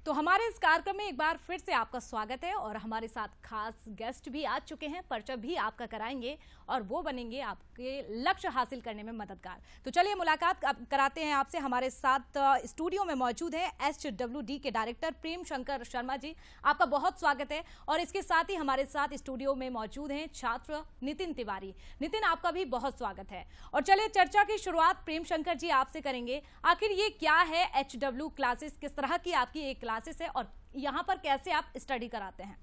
तो हमारे इस कार्यक्रम में एक बार फिर से आपका स्वागत है और हमारे साथ खास गेस्ट भी आ चुके हैं, परिचय भी आपका कराएंगे और वो बनेंगे आपके लक्ष्य हासिल करने में मददगार। तो चलिए मुलाकात कराते हैं आपसे। हमारे साथ स्टूडियो में मौजूद है HWD के डायरेक्टर प्रेम शंकर शर्मा जी, आपका बहुत स्वागत है। और इसके साथ ही हमारे साथ स्टूडियो में मौजूद हैं छात्र नितिन तिवारी। नितिन, आपका भी बहुत स्वागत है। और चलिए चर्चा की शुरुआत प्रेम शंकर जी आपसे करेंगे। आखिर ये क्या है HW क्लासेस, किस तरह की आपकी एक क्लासेस है और यहाँ पर कैसे आप स्टडी कराते हैं?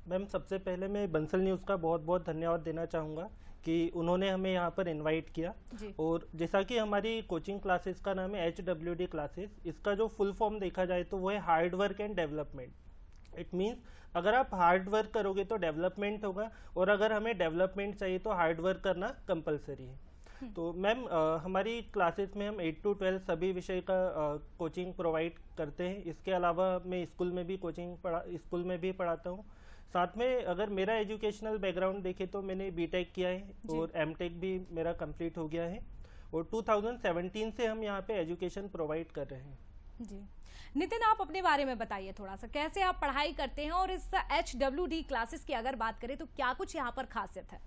मैम, सबसे पहले मैं बंसल न्यूज़ का बहुत बहुत धन्यवाद देना चाहूँगा कि उन्होंने हमें यहाँ पर इनवाइट किया। और जैसा कि हमारी कोचिंग क्लासेस का नाम है HWD क्लासेस, इसका जो फुल फॉर्म देखा जाए तो वो है hard work and development. It means अगर आप हार्ड वर्क करोगे तो डेवलपमेंट होगा, और अगर हमें डेवलपमेंट चाहिए तो हार्ड वर्क करना कंपलसरी है। तो मैम, हमारी क्लासेस में हम 8 to 12 सभी विषय का कोचिंग प्रोवाइड करते हैं। इसके अलावा मैं स्कूल में भी पढ़ाता हूँ। साथ में अगर मेरा एजुकेशनल बैकग्राउंड देखे तो मैंने बीटेक किया है और एमटेक भी मेरा कंप्लीट हो गया है, और 2017 से हम यहाँ पे एजुकेशन प्रोवाइड कर रहे हैं। जी नितिन, आप अपने बारे में बताइए थोड़ा सा, कैसे आप पढ़ाई करते हैं और इस HWD क्लासेस की अगर बात करें तो क्या कुछ यहाँ पर खासियत है?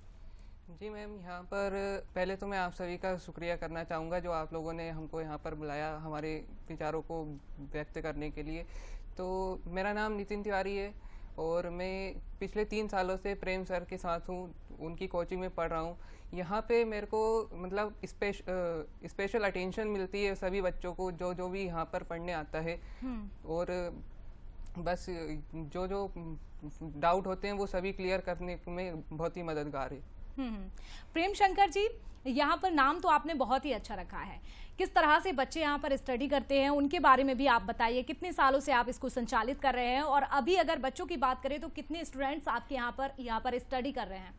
जी मैम, यहाँ पर पहले तो मैं आप सभी का शुक्रिया करना चाहूँगा जो आप लोगों ने हमको यहाँ पर बुलाया हमारे विचारों को व्यक्त करने के लिए। तो मेरा नाम नितिन तिवारी है और मैं पिछले 3 सालों से प्रेम सर के साथ हूँ, उनकी कोचिंग में पढ़ रहा हूँ। यहाँ पे मेरे को मतलब स्पेशल अटेंशन मिलती है सभी बच्चों को जो भी यहाँ पर पढ़ने आता है, और बस जो डाउट होते हैं वो सभी क्लियर करने में बहुत ही मददगार है। प्रेम शंकर जी, यहाँ पर नाम तो आपने बहुत ही अच्छा रखा है। किस तरह से बच्चे यहाँ पर स्टडी करते हैं उनके बारे में भी आप बताइए। कितने सालों से आप इसको संचालित कर रहे हैं और अभी अगर बच्चों की बात करें तो कितने स्टूडेंट्स आपके यहाँ पर स्टडी कर रहे हैं?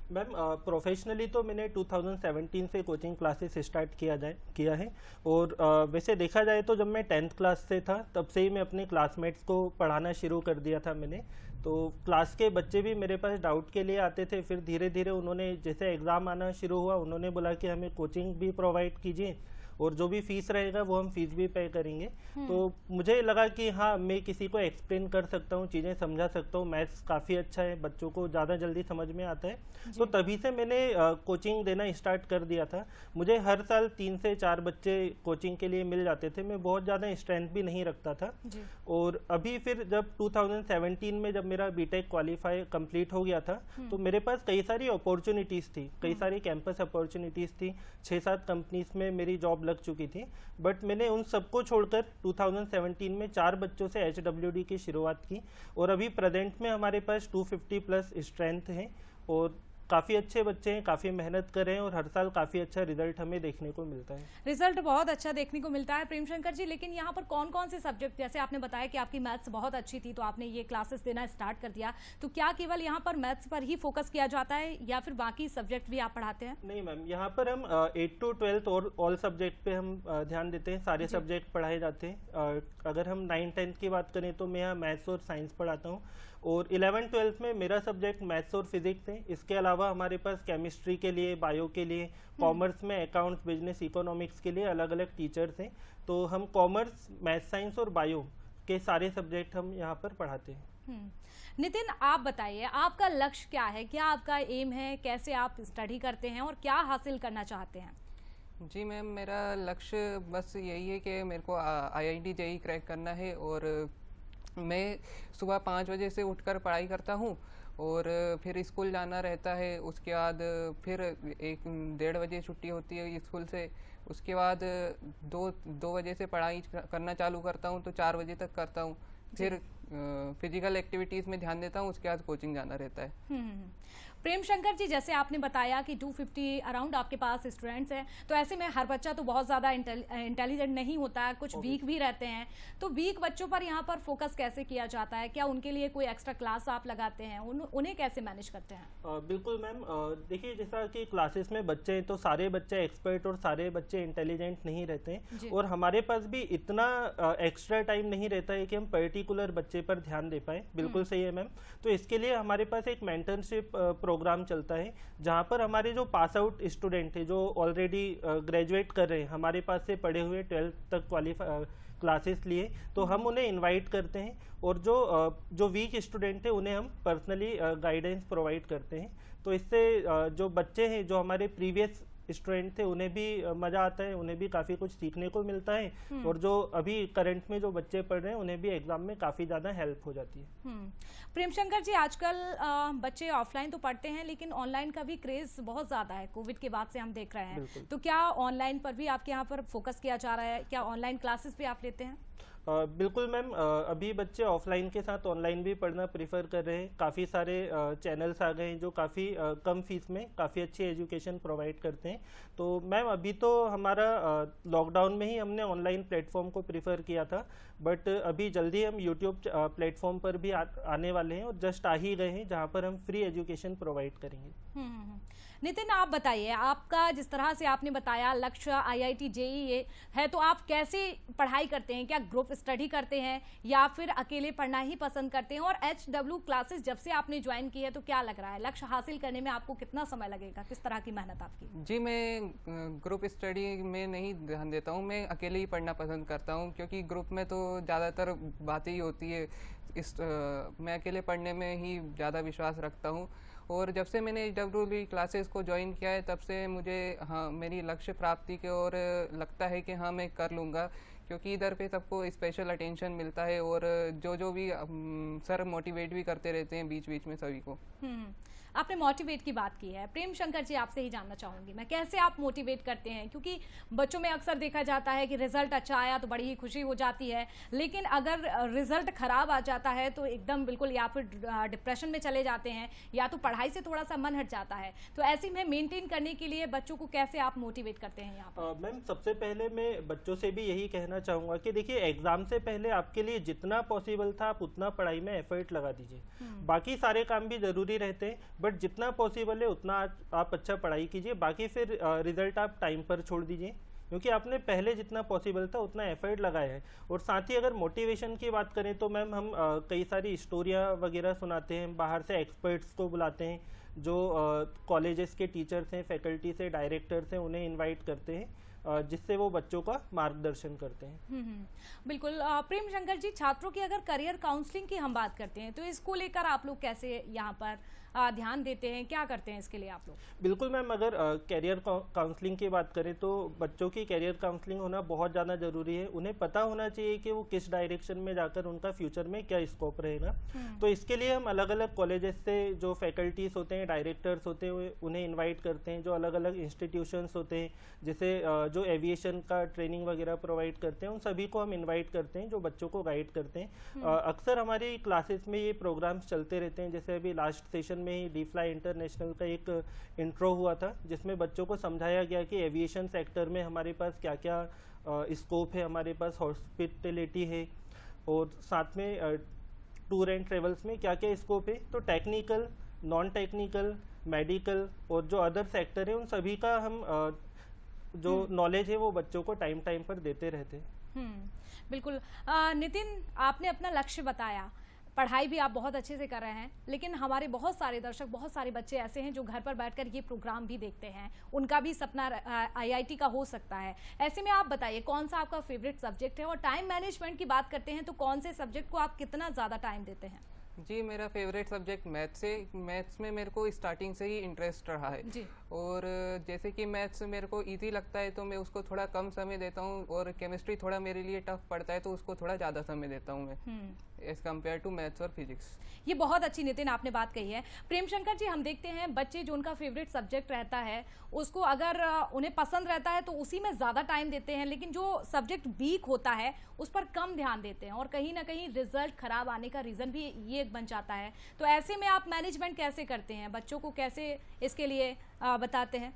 मैम, प्रोफेशनली तो मैंने 2017 से कोचिंग क्लासेस स्टार्ट किया है, और वैसे देखा जाए तो जब मैं 10th क्लास से था तब से ही मैं अपने क्लासमेट्स को पढ़ाना शुरू कर दिया था मैंने। तो क्लास के बच्चे भी मेरे पास डाउट के लिए आते थे, फिर धीरे धीरे उन्होंने, जैसे एग्ज़ाम आना शुरू हुआ, उन्होंने बोला कि हमें कोचिंग भी प्रोवाइड कीजिए और जो भी फीस रहेगा वो हम फीस भी पे करेंगे। तो मुझे लगा कि हाँ, मैं किसी को एक्सप्लेन कर सकता हूँ, चीज़ें समझा सकता हूँ। मैथ्स काफ़ी अच्छा है, बच्चों को ज़्यादा जल्दी समझ में आता है, तो तभी से मैंने कोचिंग देना स्टार्ट कर दिया था। मुझे हर साल 3 से 4 बच्चे कोचिंग के लिए मिल जाते थे। मैं बहुत ज़्यादा स्ट्रेंथ भी नहीं रखता था। और अभी फिर जब 2017 में जब मेरा बीटेक क्वालिफाई कंप्लीट हो गया था तो मेरे पास कई सारी अपॉर्चुनिटीज़ थी, कई सारी कैंपस अपॉर्चुनिटीज़ थी। 6-7 कंपनीज में मेरी जॉब लग चुकी थी, बट मैंने उन सबको छोड़कर 2017 में 4 बच्चों से HWD की शुरुआत की, और अभी प्रेजेंट में हमारे पास 250 प्लस स्ट्रेंथ है और काफ़ी अच्छे बच्चे हैं, काफ़ी मेहनत कर रहे हैं, और हर साल काफ़ी अच्छा रिजल्ट हमें देखने को मिलता है। रिजल्ट बहुत अच्छा देखने को मिलता है प्रेम शंकर जी। लेकिन यहाँ पर कौन कौन से सब्जेक्ट, जैसे आपने बताया कि आपकी मैथ्स बहुत अच्छी थी तो आपने ये क्लासेस देना स्टार्ट कर दिया, तो क्या केवल यहाँ पर मैथ्स पर ही फोकस किया जाता है या फिर बाकी सब्जेक्ट भी आप पढ़ाते हैं? नहीं मैम, यहाँ पर हम 8 to 12 और ऑल सब्जेक्ट पे हम ध्यान देते हैं, सारे सब्जेक्ट पढ़ाए जाते हैं। अगर हम 9-10 की बात करें तो मैं यहाँ मैथ्स और साइंस पढ़ाता हूँ, और 11-12 में मेरा सब्जेक्ट मैथ्स और फिजिक्स है। इसके अलावा हमारे पास केमिस्ट्री के लिए, बायो के लिए, कॉमर्स में अकाउंट्स, बिजनेस, इकोनॉमिक्स के लिए अलग अलग टीचर्स हैं। तो हम कॉमर्स, मैथ्स, साइंस और बायो के सारे सब्जेक्ट हम यहाँ पर पढ़ाते हैं। नितिन, आप बताइए आपका लक्ष्य क्या है, क्या आपका एम है, कैसे आप स्टडी करते हैं और क्या हासिल करना चाहते हैं? जी मैम, मेरा लक्ष्य बस यही है कि मेरे को IIT JEE क्रैक करना है, और मैं सुबह 5 बजे से उठकर पढ़ाई करता हूँ और फिर स्कूल जाना रहता है। उसके बाद फिर 1-1:30 बजे छुट्टी होती है स्कूल से। उसके बाद 2 बजे से पढ़ाई करना चालू करता हूँ, तो 4 बजे तक करता हूँ। फिर फिजिकल एक्टिविटीज़ में ध्यान देता हूँ, उसके बाद कोचिंग जाना रहता है। प्रेम शंकर जी, जैसे आपने बताया कि 250 अराउंड आपके पास स्टूडेंट्स हैं, तो ऐसे में हर बच्चा तो बहुत ज़्यादा इंटेलिजेंट नहीं होता है, कुछ वीक भी रहते हैं। तो वीक बच्चों पर यहाँ पर फोकस कैसे किया जाता है? क्या उनके लिए कोई एक्स्ट्रा क्लास आप लगाते हैं? उन्हें कैसे मैनेज करते हैं? बिल्कुल मैम, देखिए जैसा कि क्लासेस में बच्चे हैं तो सारे बच्चे एक्सपर्ट और सारे बच्चे इंटेलिजेंट नहीं रहते हैं, और हमारे पास भी इतना एक्स्ट्रा टाइम नहीं रहता है कि हम पर्टिकुलर बच्चे पर ध्यान दे पाए। बिल्कुल सही है मैम। तो इसके लिए हमारे पास एक मेंटरशिप प्रोग्राम चलता है जहाँ पर हमारे जो पास आउट स्टूडेंट है, जो ऑलरेडी ग्रेजुएट कर रहे हैं, हमारे पास से पढ़े हुए 12th तक क्लासेस लिए, तो हम उन्हें इनवाइट करते हैं और जो वीक स्टूडेंट है उन्हें हम पर्सनली गाइडेंस प्रोवाइड करते हैं। तो इससे जो बच्चे हैं, जो हमारे प्रीवियस स्टूडेंट थे, उन्हें भी मज़ा आता है, उन्हें भी काफ़ी कुछ सीखने को मिलता है और जो अभी करंट में जो बच्चे पढ़ रहे हैं उन्हें भी एग्जाम में काफ़ी ज़्यादा हेल्प हो जाती है। प्रेम शंकर जी, आजकल बच्चे ऑफलाइन तो पढ़ते हैं लेकिन ऑनलाइन का भी क्रेज बहुत ज़्यादा है, कोविड के बाद से हम देख रहे हैं। तो क्या ऑनलाइन पर भी आपके यहाँ पर फोकस किया जा रहा है? क्या ऑनलाइन क्लासेस भी आप लेते हैं? बिल्कुल मैम, अभी बच्चे ऑफलाइन के साथ ऑनलाइन भी पढ़ना प्रीफर कर रहे हैं। काफ़ी सारे चैनल्स आ गए हैं जो काफ़ी कम फीस में काफ़ी अच्छी एजुकेशन प्रोवाइड करते हैं। तो मैम अभी तो हमारा लॉकडाउन में ही हमने ऑनलाइन प्लेटफॉर्म को प्रीफर किया था, बट अभी जल्दी हम यूट्यूब प्लेटफॉर्म पर भी आने वाले हैं और जस्ट आ ही गए हैं जहाँ पर हम फ्री एजुकेशन प्रोवाइड करेंगे। नितिन, आप बताइए, आपका जिस तरह से आपने बताया लक्ष्य IIT JEE है, तो आप कैसे पढ़ाई करते हैं? क्या ग्रुप स्टडी करते हैं या फिर अकेले पढ़ना ही पसंद करते हैं? और HW क्लासेस जब से आपने ज्वाइन की है तो क्या लग रहा है, लक्ष्य हासिल करने में आपको कितना समय लगेगा? किस तरह की मेहनत आपकी? जी, मैं ग्रुप स्टडी में नहीं ध्यान देता हूँ, मैं अकेले ही पढ़ना पसंद करता हूँ, क्योंकि ग्रुप में तो ज़्यादातर बातें ही होती है। मैं अकेले पढ़ने में ही ज़्यादा विश्वास रखता हूँ। और जब से मैंने HW क्लासेस को ज्वाइन किया है तब से मुझे मेरी लक्ष्य प्राप्ति की ओर लगता है कि मैं कर लूँगा, क्योंकि इधर पे सबको स्पेशल अटेंशन मिलता है और जो भी सर मोटिवेट भी करते रहते हैं बीच बीच में सभी को। आपने मोटिवेट की बात की है, प्रेम शंकर जी आपसे ही जानना चाहूंगी मैं, कैसे आप मोटिवेट करते हैं? क्योंकि बच्चों में अक्सर देखा जाता है कि रिजल्ट अच्छा आया तो बड़ी ही खुशी हो जाती है, लेकिन अगर रिजल्ट खराब आ जाता है तो एकदम बिल्कुल या फिर डिप्रेशन में चले जाते हैं या तो पढ़ाई से थोड़ा सा मन हट जाता है। तो ऐसे में मेंटेन करने के लिए बच्चों को कैसे आप मोटिवेट करते हैं यहाँ पर? मैम, सबसे पहले मैं बच्चों से भी यही कहना चाहूँगा कि देखिए, एग्जाम से पहले आपके लिए जितना पॉसिबल था आप उतना पढ़ाई में एफर्ट लगा दीजिए। बाकी सारे काम भी जरूरी रहते हैं, बट जितना पॉसिबल है उतना आप अच्छा पढ़ाई कीजिए। बाकी फिर रिजल्ट आप टाइम पर छोड़ दीजिए, क्योंकि आपने पहले जितना पॉसिबल था उतना एफर्ट लगाया है। और साथ ही अगर मोटिवेशन की बात करें तो मैम हम कई सारी स्टोरियाँ वगैरह सुनाते हैं, बाहर से एक्सपर्ट्स को बुलाते हैं, जो कॉलेजेस के टीचर्स हैं, फैकल्टी से, डायरेक्टर्स हैं, उन्हें इन्वाइट करते हैं, जिससे वो बच्चों का मार्गदर्शन करते हैं। बिल्कुल। प्रेम शंकर जी, छात्रों की अगर करियर काउंसलिंग की हम बात करते हैं तो इसको लेकर आप लोग कैसे यहाँ पर ध्यान देते हैं, क्या करते हैं इसके लिए आप लोग? बिल्कुल मैम, अगर कैरियर काउंसलिंग की बात करें तो बच्चों की कैरियर काउंसलिंग होना बहुत ज़्यादा ज़रूरी है। उन्हें पता होना चाहिए कि वो किस डायरेक्शन में जाकर उनका फ्यूचर में क्या स्कोप रहेगा। तो इसके लिए हम अलग अलग कॉलेजेस से जो फैकल्टीज होते हैं, डायरेक्टर्स होते हैं, उन्हें इन्वाइट करते हैं। जो अलग अलग इंस्टीट्यूशंस होते हैं, जैसे जो एविएशन का ट्रेनिंग वगैरह प्रोवाइड करते हैं, उन सभी को हम इन्वाइट करते हैं जो बच्चों को गाइड करते हैं। अक्सर हमारी क्लासेस में ये प्रोग्राम्स चलते रहते हैं। जैसे अभी लास्ट सेशन में ही DFly इंटरनेशनल का एक इंट्रो हुआ था, जिसमें बच्चों को समझाया गया कि एविएशन सेक्टर में हमारे पास क्या क्या स्कोप है, हमारे पास हॉस्पिटलिटी है, और साथ में टूर एंड ट्रेवल्स में क्या क्या स्कोप है। तो टेक्निकल, नॉन टेक्निकल, मेडिकल और जो अदर सेक्टर है, उन सभी का हम जो नॉलेज है वो बच्चों को टाइम टाइम पर देते रहते हैं। बिल्कुल। नितिन, आपने अपना लक्ष्य बताया, पढ़ाई भी आप बहुत अच्छे से कर रहे हैं, लेकिन हमारे बहुत सारे दर्शक, बहुत सारे बच्चे ऐसे हैं जो घर पर बैठकर ये प्रोग्राम भी देखते हैं, उनका भी सपना IIT का हो सकता है। ऐसे में आप बताइए कौन सा आपका फेवरेट सब्जेक्ट है, और टाइम मैनेजमेंट की बात करते हैं तो कौन से सब्जेक्ट को आप कितना ज़्यादा टाइम देते हैं? जी, मेरा फेवरेट सब्जेक्ट मैथ्स है। मैथ्स में मेरे को स्टार्टिंग से ही इंटरेस्ट रहा है जी। और जैसे कि मैथ्स मेरे को इजी लगता है तो मैं उसको थोड़ा कम समय देता हूँ, और केमिस्ट्री थोड़ा मेरे लिए टफ पड़ता है तो उसको थोड़ा ज़्यादा समय देता हूँ मैं एज कम्पेयर टू मैथ्स और फिजिक्स। ये बहुत अच्छी नितिन आपने बात कही है। प्रेम शंकर जी, हम देखते हैं बच्चे जो उनका फेवरेट सब्जेक्ट रहता है उसको अगर उन्हें पसंद रहता है तो उसी में ज़्यादा टाइम देते हैं, लेकिन जो सब्जेक्ट वीक होता है उस पर कम ध्यान देते हैं, और कहीं ना कहीं रिजल्ट खराब आने का रीज़न भी ये बन जाता है। तो ऐसे में आप मैनेजमेंट कैसे करते हैं, बच्चों को कैसे इसके लिए बताते हैं?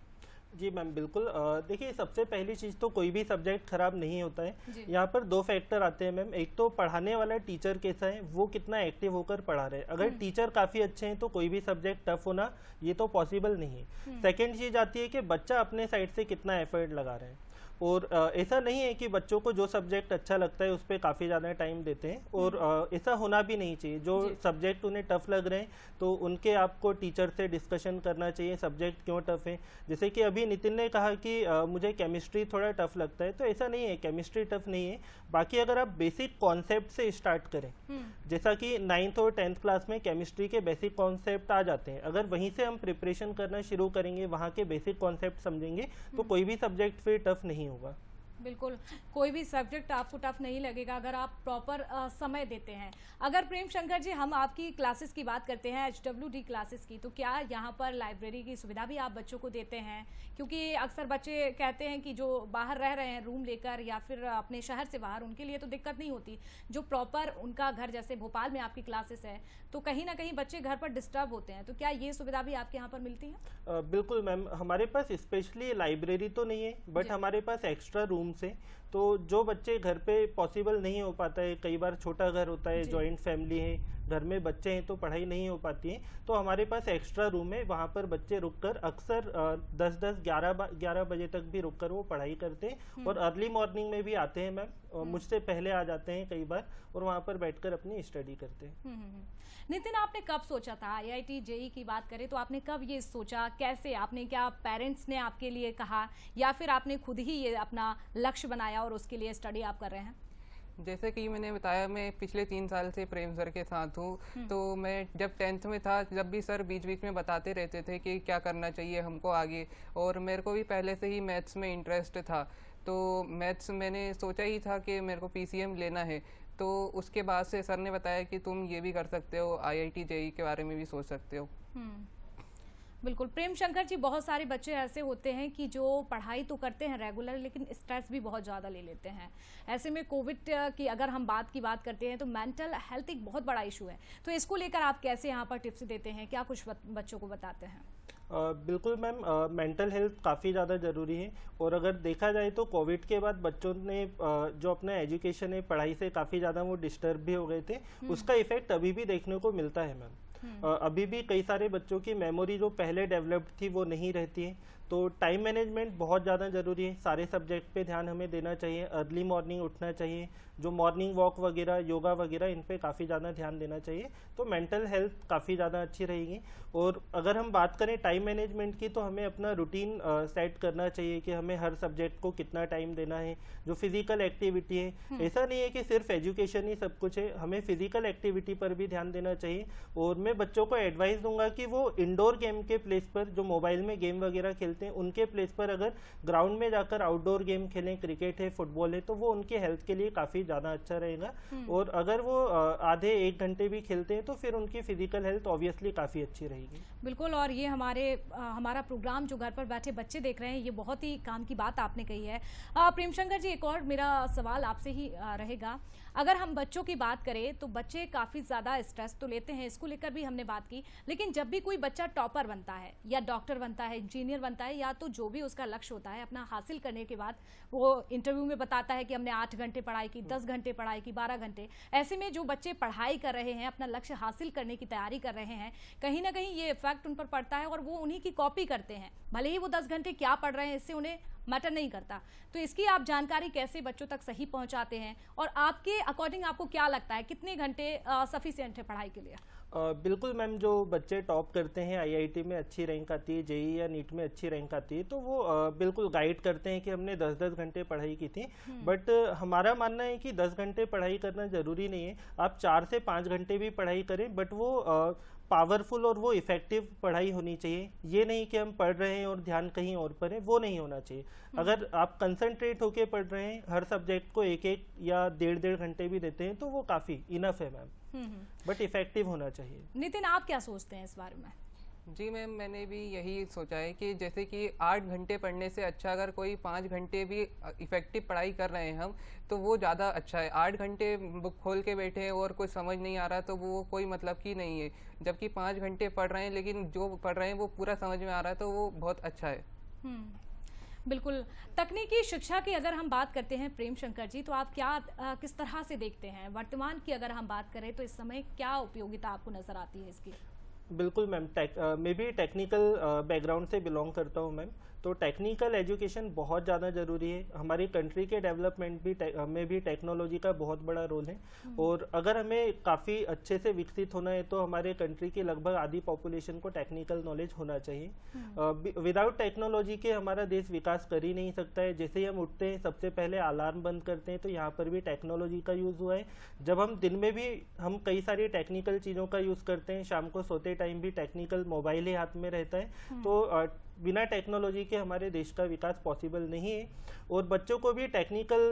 जी मैम, बिल्कुल। देखिए, सबसे पहली चीज़ तो कोई भी सब्जेक्ट खराब नहीं होता है। यहाँ पर दो फैक्टर आते हैं मैम। एक तो पढ़ाने वाला टीचर कैसा है, वो कितना एक्टिव होकर पढ़ा रहे हैं। अगर टीचर काफ़ी अच्छे हैं तो कोई भी सब्जेक्ट टफ होना ये तो पॉसिबल नहीं है। सेकेंड चीज़ आती है कि बच्चा अपने साइड से कितना एफर्ट लगा रहे हैं। और ऐसा नहीं है कि बच्चों को जो सब्जेक्ट अच्छा लगता है उस पर काफ़ी ज़्यादा टाइम देते हैं, और ऐसा होना भी नहीं चाहिए। जो सब्जेक्ट उन्हें टफ लग रहे हैं तो उनके आपको टीचर से डिस्कशन करना चाहिए सब्जेक्ट क्यों टफ है। जैसे कि अभी नितिन ने कहा कि मुझे केमिस्ट्री थोड़ा टफ लगता है, तो ऐसा नहीं है, केमिस्ट्री टफ नहीं है। बाकी अगर आप बेसिक कॉन्सेप्ट से स्टार्ट करें, जैसा कि 9th और 10th क्लास में केमिस्ट्री के बेसिक कॉन्सेप्ट आ जाते हैं, अगर वहीं से हम प्रिपरेशन करना शुरू करेंगे, वहाँ के बेसिक कॉन्सेप्ट समझेंगे, तो कोई भी सब्जेक्ट फिर टफ नहीं होगा। बिल्कुल, कोई भी सब्जेक्ट आपको टफ नहीं लगेगा अगर आप प्रॉपर समय देते हैं। अगर प्रेम शंकर जी, हम आपकी क्लासेस की बात करते हैं, HWD क्लासेस की, तो क्या यहाँ पर लाइब्रेरी की सुविधा भी आप बच्चों को देते हैं? क्योंकि अक्सर बच्चे कहते हैं कि जो बाहर रह रहे हैं रूम लेकर या फिर अपने शहर से बाहर, उनके लिए तो दिक्कत नहीं होती। जो प्रॉपर उनका घर, जैसे भोपाल में आपकी क्लासेस है, तो कहीं ना कहीं बच्चे घर पर डिस्टर्ब होते हैं, तो क्या ये सुविधा भी आपके यहाँ पर मिलती है? बिल्कुल मैम, हमारे पास स्पेशली लाइब्रेरी तो नहीं है, बट हमारे पास एक्स्ट्रा रूम्स हैं। तो जो बच्चे घर पे पॉसिबल नहीं हो पाता है, कई बार छोटा घर होता है, जॉइंट फैमिली है, घर में बच्चे हैं तो पढ़ाई नहीं हो पाती है, तो हमारे पास एक्स्ट्रा रूम है, वहाँ पर बच्चे रुककर अक्सर 10-10, 11 बजे तक भी रुककर वो पढ़ाई करते हैं। और अर्ली मॉर्निंग में भी आते हैं मैम, मुझसे पहले आ जाते हैं कई बार, और वहाँ पर बैठकर अपनी स्टडी करते हैं। नितिन, आपने कब सोचा था, IIT JEE की बात करें तो आपने कब ये सोचा, कैसे आपने, क्या पेरेंट्स ने आपके लिए कहा या फिर आपने खुद ही ये अपना लक्ष्य बनाया और उसके लिए स्टडी आप कर रहे हैं? जैसे कि मैंने बताया, मैं पिछले 3 साल से प्रेम सर के साथ हूँ। तो मैं जब 10th में था, जब भी सर बीच बीच में बताते रहते थे कि क्या करना चाहिए हमको आगे, और मेरे को भी पहले से ही मैथ्स में इंटरेस्ट था, तो मैथ्स मैंने सोचा ही था कि मेरे को PCM लेना है। तो उसके बाद से सर ने बताया कि तुम ये भी कर सकते हो, IIT JEE के बारे में भी सोच सकते हो। बिल्कुल प्रेम शंकर जी, बहुत सारे बच्चे ऐसे होते हैं कि जो पढ़ाई तो करते हैं रेगुलर, लेकिन स्ट्रेस भी बहुत ज़्यादा ले लेते हैं। ऐसे में कोविड की अगर हम बात करते हैं तो मेंटल हेल्थ एक बहुत बड़ा इशू है, तो इसको लेकर आप कैसे यहाँ पर टिप्स देते हैं, क्या कुछ बच्चों को बताते हैं? बिल्कुल मैम, मेंटल हेल्थ काफ़ी ज़्यादा ज़रूरी है। और अगर देखा जाए तो कोविड के बाद बच्चों ने जो अपना एजुकेशन है, पढ़ाई से काफ़ी ज़्यादा वो डिस्टर्ब भी हो गए थे, उसका इफेक्ट अभी भी देखने को मिलता है मैम। अभी भी कई सारे बच्चों की मेमोरी जो पहले डेवलप्ड थी वो नहीं रहती है, तो टाइम मैनेजमेंट बहुत ज़्यादा ज़रूरी है। सारे सब्जेक्ट पे ध्यान हमें देना चाहिए, अर्ली मॉर्निंग उठना चाहिए, जो मॉर्निंग वॉक वगैरह, योगा वगैरह, इन पे काफ़ी ज़्यादा ध्यान देना चाहिए, तो मेंटल हेल्थ काफ़ी ज़्यादा अच्छी रहेगी। और अगर हम बात करें टाइम मैनेजमेंट की, तो हमें अपना रूटीन सेट करना चाहिए कि हमें हर सब्जेक्ट को कितना टाइम देना है। जो फिजिकल एक्टिविटी है, ऐसा नहीं है कि सिर्फ एजुकेशन ही सब कुछ है, हमें फिजिकल एक्टिविटी पर भी ध्यान देना चाहिए। और मैं बच्चों को एडवाइस दूंगा कि वो इंडोर गेम के प्लेस पर, जो मोबाइल में गेम वगैरह खेलते हैं, उनके प्लेस पर अगर ग्राउंड में जाकर आउटडोर गेम खेलें, क्रिकेट है, फुटबॉल है, तो वो उनके हेल्थ के लिए काफ़ी ज़्यादा अच्छा रहेगा। और अगर वो आधे 1 घंटे भी खेलते हैं तो फिर उनकी फिजिकल हेल्थ ऑब्वियसली काफ़ी अच्छी रहेगी। बिल्कुल, और ये हमारा प्रोग्राम जो घर पर बैठे बच्चे देख रहे हैं, ये बहुत ही काम की बात आपने कही है। प्रेम शंकर जी, एक और मेरा सवाल आपसे ही रहेगा, अगर हम बच्चों की बात करें तो बच्चे काफ़ी ज़्यादा स्ट्रेस तो लेते हैं, इसको लेकर भी हमने बात की, लेकिन जब भी कोई बच्चा टॉपर बनता है या डॉक्टर बनता है, इंजीनियर बनता है, या तो जो भी उसका लक्ष्य होता है अपना हासिल करने के बाद, वो इंटरव्यू में बताता है कि हमने 8 घंटे पढ़ाई की, 10 घंटे पढ़ाई की, 12 घंटे। ऐसे में जो बच्चे पढ़ाई कर रहे हैं, अपना लक्ष्य हासिल करने की तैयारी कर रहे हैं, कहीं ना कहीं ये इफेक्ट उन पर पड़ता है और वो उन्हीं की कॉपी करते हैं, भले ही वो 10 घंटे क्या पढ़ रहे हैं इससे उन्हें मैटर नहीं करता। तो इसकी आप जानकारी कैसे बच्चों तक सही पहुंचाते हैं, और आपके अकॉर्डिंग आपको क्या लगता है कितने घंटे सफिशिएंट है पढ़ाई के लिए? बिल्कुल मैम, जो बच्चे टॉप करते हैं, IIT में अच्छी रैंक आती है, JEE या नीट में अच्छी रैंक आती है, तो वो बिल्कुल गाइड करते हैं कि हमने 10-10 घंटे पढ़ाई की थी। बट हमारा मानना है कि 10 घंटे पढ़ाई करना ज़रूरी नहीं है, आप 4 से 5 घंटे भी पढ़ाई करें, बट वो पावरफुल और वो इफेक्टिव पढ़ाई होनी चाहिए। ये नहीं कि हम पढ़ रहे हैं और ध्यान कहीं और पर है, वो नहीं होना चाहिए। अगर आप कंसंट्रेट होके पढ़ रहे हैं, हर सब्जेक्ट को 1-1 या 1.5 घंटे भी देते हैं, तो वो काफ़ी इनफ है मैम, बट इफेक्टिव होना चाहिए। नितिन, आप क्या सोचते हैं इस बारे में? जी मैम, मैंने भी यही सोचा है कि जैसे कि 8 घंटे पढ़ने से अच्छा अगर कोई 5 घंटे भी इफेक्टिव पढ़ाई कर रहे हैं हम, तो वो ज़्यादा अच्छा है। 8 घंटे बुक खोल के बैठे और कुछ समझ नहीं आ रहा तो वो कोई मतलब की नहीं है, जबकि 5 घंटे पढ़ रहे हैं लेकिन जो पढ़ रहे हैं वो पूरा समझ में आ रहा है, तो वो बहुत अच्छा है। बिल्कुल, तकनीकी शिक्षा की अगर हम बात करते हैं प्रेम शंकर जी, तो आप क्या किस तरह से देखते हैं वर्तमान की अगर हम बात करें तो इस समय क्या उपयोगिता आपको नजर आती है इसकी? बिल्कुल मैम, मैं भी टेक्निकल बैकग्राउंड से बिलोंग करता हूँ मैम, तो टेक्निकल एजुकेशन बहुत ज़्यादा ज़रूरी है। हमारी कंट्री के डेवलपमेंट में भी टेक्नोलॉजी का बहुत बड़ा रोल है। और अगर हमें काफ़ी अच्छे से विकसित होना है तो हमारे कंट्री की लगभग आधी पॉपुलेशन को टेक्निकल नॉलेज होना चाहिए। विदाउट टेक्नोलॉजी के हमारा देश विकास कर ही नहीं सकता है। जैसे ही हम उठते हैं सबसे पहले अलार्म बंद करते हैं, तो यहाँ पर भी टेक्नोलॉजी का यूज़ हुआ है। जब हम दिन में भी हम कई सारी टेक्निकल चीज़ों का यूज़ करते हैं, शाम को सोते टाइम भी टेक्निकल मोबाइल ही हाथ में रहता है। तो बिना टेक्नोलॉजी के हमारे देश का विकास पॉसिबल नहीं है। और बच्चों को भी टेक्निकल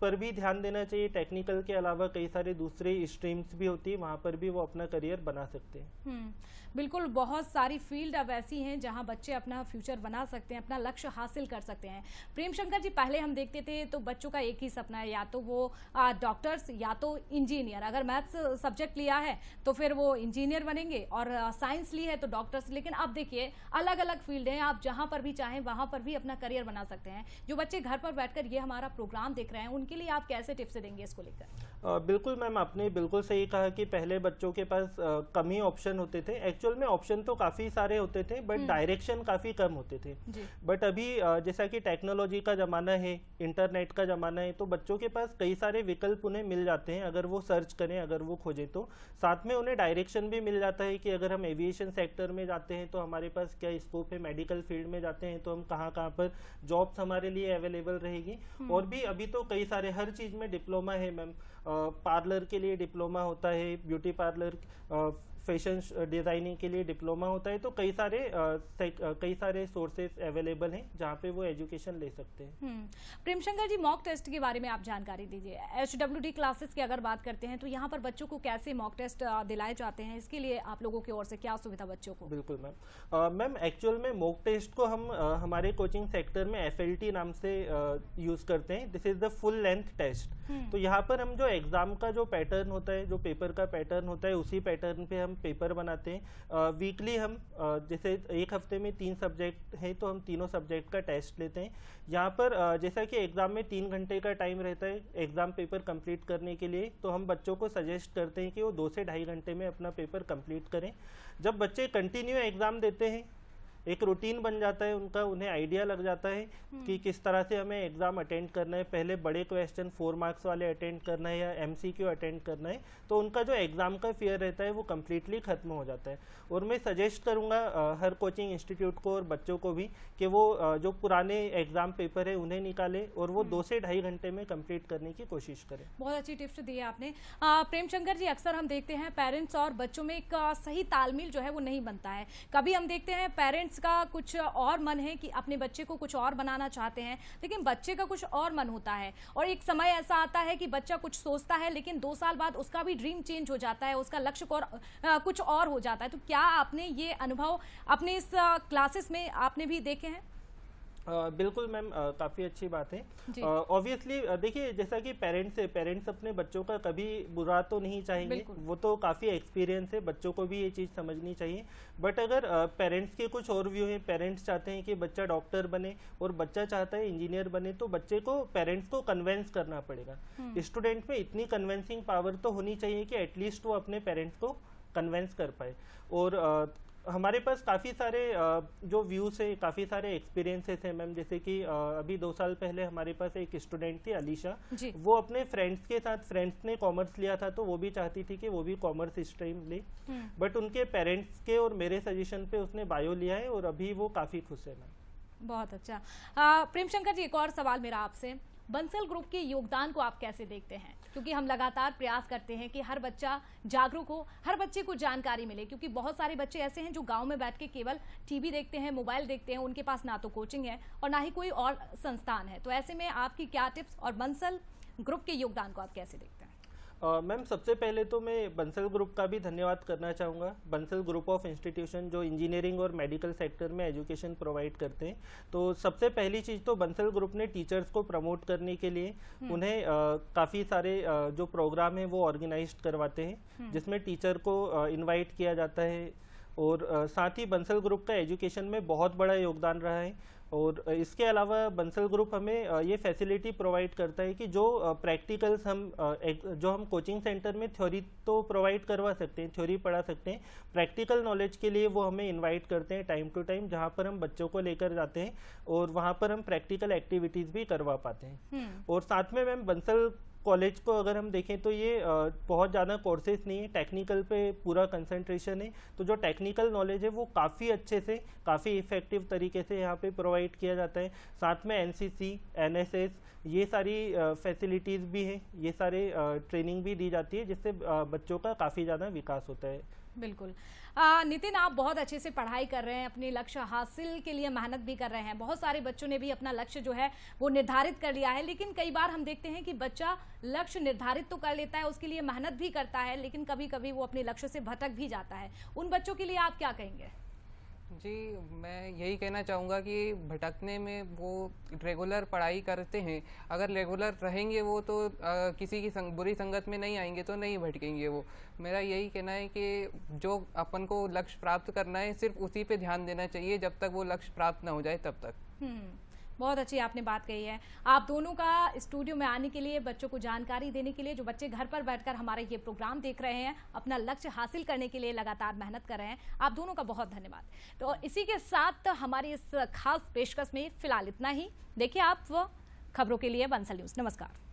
पर भी ध्यान देना चाहिए। टेक्निकल के अलावा कई सारे दूसरे स्ट्रीम्स भी होती है, वहाँ पर भी वो अपना करियर बना सकते हैं। बिल्कुल, बहुत सारी फील्ड अब ऐसी हैं जहां बच्चे अपना फ्यूचर बना सकते हैं, अपना लक्ष्य हासिल कर सकते हैं। प्रेम शंकर जी, पहले हम देखते थे तो बच्चों का एक ही सपना है, या तो वो डॉक्टर्स या तो इंजीनियर। अगर मैथ्स सब्जेक्ट लिया है तो फिर वो इंजीनियर बनेंगे, और साइंस ली है तो डॉक्टर्स। लेकिन अब देखिए अलग अलग फील्ड हैं, आप जहाँ पर भी चाहें वहाँ पर भी अपना करियर बना सकते हैं। जो बच्चे घर पर बैठकर ये हमारा प्रोग्राम देख रहे हैं उनके लिए आप कैसे टिप्स देंगे इसको लेकर? बिल्कुल मैम, आपने बिल्कुल सही कहा कि पहले बच्चों के पास कम ही ऑप्शन होते थे। एक्चुअल में ऑप्शन तो काफ़ी सारे होते थे, बट डायरेक्शन काफ़ी कम होते थे। बट अभी जैसा कि टेक्नोलॉजी का ज़माना है, इंटरनेट का ज़माना है, तो बच्चों के पास कई सारे विकल्प उन्हें मिल जाते हैं अगर वो सर्च करें, अगर वो खोजें तो। साथ में उन्हें डायरेक्शन भी मिल जाता है कि अगर हम एविएशन सेक्टर में जाते हैं तो हमारे पास क्या स्कोप है, मेडिकल फील्ड में जाते हैं तो हम कहाँ कहाँ पर जॉब्स हमारे लिए अवेलेबल रहेगी। और भी अभी तो कई सारे हर चीज़ में डिप्लोमा है मैम। पार्लर के लिए डिप्लोमा होता है, ब्यूटी पार्लर, फैशन डिज़ाइनिंग के लिए डिप्लोमा होता है। तो कई सारे सोर्सेज अवेलेबल हैं जहाँ पे वो एजुकेशन ले सकते हैं। प्रेम शंकर जी, मॉक टेस्ट के बारे में आप जानकारी दीजिए। HWD क्लासेस की अगर बात करते हैं तो यहाँ पर बच्चों को कैसे मॉक टेस्ट दिलाए जाते हैं, इसके लिए आप लोगों की ओर से क्या सुविधा बच्चों को? बिल्कुल मैम। मैम एक्चुअल में मॉक टेस्ट को हम हमारे कोचिंग सेक्टर में FLT नाम से यूज़ करते हैं। This is the full length test. तो यहाँ पर हम जो एग्ज़ाम का जो पैटर्न होता है, जो पेपर का पैटर्न होता है, उसी पैटर्न पे हम पेपर बनाते हैं। वीकली हम जैसे एक हफ्ते में 3 सब्जेक्ट हैं तो हम तीनों सब्जेक्ट का टेस्ट लेते हैं। यहाँ पर जैसा कि एग्ज़ाम में 3 घंटे का टाइम रहता है एग्ज़ाम पेपर कंप्लीट करने के लिए, तो हम बच्चों को सजेस्ट करते हैं कि वो 2 से ढाई घंटे में अपना पेपर कंप्लीट करें। जब बच्चे कंटिन्यू एग्ज़ाम देते हैं, एक रूटीन बन जाता है उनका, उन्हें आइडिया लग जाता है कि किस तरह से हमें एग्ज़ाम अटेंड करना है। पहले बड़े क्वेश्चन 4 मार्क्स वाले अटेंड करना है या MCQ अटेंड करना है, तो उनका जो एग्ज़ाम का फियर रहता है वो कम्प्लीटली ख़त्म हो जाता है। और मैं सजेस्ट करूँगा हर कोचिंग इंस्टीट्यूट को और बच्चों को भी कि वो जो पुराने एग्ज़ाम पेपर है उन्हें निकालें और वो 2 से ढाई घंटे में कंप्लीट करने की कोशिश करें। बहुत अच्छी टिप्स दी है आपने। प्रेम शंकर जी, अक्सर हम देखते हैं पेरेंट्स और बच्चों में एक सही तालमेल जो है वो नहीं बनता है। कभी हम देखते हैं पेरेंट्स का कुछ और मन है कि अपने बच्चे को कुछ और बनाना चाहते हैं, लेकिन बच्चे का कुछ और मन होता है। और एक समय ऐसा आता है कि बच्चा कुछ सोचता है लेकिन 2 साल बाद उसका भी ड्रीम चेंज हो जाता है, उसका लक्ष्य कुछ और हो जाता है। तो क्या आपने ये अनुभव अपने इस क्लासेस में आपने भी देखे हैं? बिल्कुल मैम, काफ़ी अच्छी बात है। ऑब्वियसली देखिए, जैसा कि पेरेंट्स अपने बच्चों का कभी बुरा तो नहीं चाहेंगे, वो तो काफ़ी एक्सपीरियंस है, बच्चों को भी ये चीज़ समझनी चाहिए। बट अगर पेरेंट्स के कुछ और व्यू हैं, पेरेंट्स चाहते हैं कि बच्चा डॉक्टर बने और बच्चा चाहता है इंजीनियर बने, तो बच्चे को पेरेंट्स को कन्वेंस करना पड़ेगा। स्टूडेंट में इतनी कन्वेंसिंग पावर तो होनी चाहिए कि एटलीस्ट वो अपने पेरेंट्स को कन्वेंस कर पाए। और हमारे पास काफ़ी सारे जो व्यूज़ है, काफ़ी सारे एक्सपीरियंसेस हैं मैम। जैसे कि अभी 2 साल पहले हमारे पास एक स्टूडेंट थी अलीशा, वो अपने फ्रेंड्स के साथ, फ्रेंड्स ने कॉमर्स लिया था तो वो भी चाहती थी कि वो भी कॉमर्स स्ट्रीम ले, बट उनके पेरेंट्स के और मेरे सजेशन पे उसने बायो लिया है और अभी वो काफ़ी खुश है मैम। बहुत अच्छा। प्रेम शंकर जी, एक और सवाल मेरा आपसे, बंसल ग्रुप के योगदान को आप कैसे देखते हैं? क्योंकि हम लगातार प्रयास करते हैं कि हर बच्चा जागरूक हो, हर बच्चे को जानकारी मिले, क्योंकि बहुत सारे बच्चे ऐसे हैं जो गांव में बैठ के केवल टीवी देखते हैं, मोबाइल देखते हैं, उनके पास ना तो कोचिंग है और ना ही कोई और संस्थान है। तो ऐसे में आपकी क्या टिप्स और बंसल ग्रुप के योगदान को आप कैसे देखते हैं? मैम, सबसे पहले तो मैं बंसल ग्रुप का भी धन्यवाद करना चाहूँगा। बंसल ग्रुप ऑफ इंस्टीट्यूशन जो इंजीनियरिंग और मेडिकल सेक्टर में एजुकेशन प्रोवाइड करते हैं। तो सबसे पहली चीज़ तो बंसल ग्रुप ने टीचर्स को प्रमोट करने के लिए उन्हें काफ़ी सारे जो प्रोग्राम हैं वो ऑर्गेनाइज करवाते हैं, जिसमें टीचर को इन्वाइट किया जाता है। और साथ ही बंसल ग्रुप का एजुकेशन में बहुत बड़ा योगदान रहा है। और इसके अलावा बंसल ग्रुप हमें ये फैसिलिटी प्रोवाइड करता है कि जो प्रैक्टिकल्स जो हम कोचिंग सेंटर में थ्योरी तो प्रोवाइड करवा सकते हैं, थ्योरी पढ़ा सकते हैं, प्रैक्टिकल नॉलेज के लिए वो हमें इनवाइट करते हैं टाइम टू टाइम, जहाँ पर हम बच्चों को लेकर जाते हैं और वहाँ पर हम प्रैक्टिकल एक्टिविटीज़ भी करवा पाते हैं। और साथ में मैम बंसल कॉलेज को अगर हम देखें तो ये बहुत ज़्यादा कोर्सेज नहीं है, टेक्निकल पे पूरा कंसंट्रेशन है। तो जो टेक्निकल नॉलेज है वो काफ़ी अच्छे से, काफ़ी इफेक्टिव तरीके से यहाँ पे प्रोवाइड किया जाता है। साथ में एनसीसी, एनएसएस, ये सारी फैसिलिटीज़ भी हैं, ये सारे ट्रेनिंग भी दी जाती है, जिससे बच्चों का काफ़ी ज़्यादा विकास होता है। बिल्कुल। नितिन, आप बहुत अच्छे से पढ़ाई कर रहे हैं, अपने लक्ष्य हासिल के लिए मेहनत भी कर रहे हैं। बहुत सारे बच्चों ने भी अपना लक्ष्य जो है वो निर्धारित कर लिया है, लेकिन कई बार हम देखते हैं कि बच्चा लक्ष्य निर्धारित तो कर लेता है, उसके लिए मेहनत भी करता है, लेकिन कभी कभी वो अपने लक्ष्य से भटक भी जाता है। उन बच्चों के लिए आप क्या कहेंगे? जी, मैं यही कहना चाहूँगा कि भटकने में वो रेगुलर पढ़ाई करते हैं, अगर रेगुलर रहेंगे वो तो किसी की बुरी संगत में नहीं आएंगे तो नहीं भटकेंगे वो। मेरा यही कहना है कि जो अपन को लक्ष्य प्राप्त करना है सिर्फ उसी पे ध्यान देना चाहिए जब तक वो लक्ष्य प्राप्त ना हो जाए तब तक। बहुत अच्छी आपने बात कही है। आप दोनों का स्टूडियो में आने के लिए, बच्चों को जानकारी देने के लिए, जो बच्चे घर पर बैठकर हमारे ये प्रोग्राम देख रहे हैं, अपना लक्ष्य हासिल करने के लिए लगातार मेहनत कर रहे हैं, आप दोनों का बहुत धन्यवाद। तो इसी के साथ हमारी इस खास पेशकश में फिलहाल इतना ही। देखिए आप खबरों के लिए बंसल न्यूज़। नमस्कार।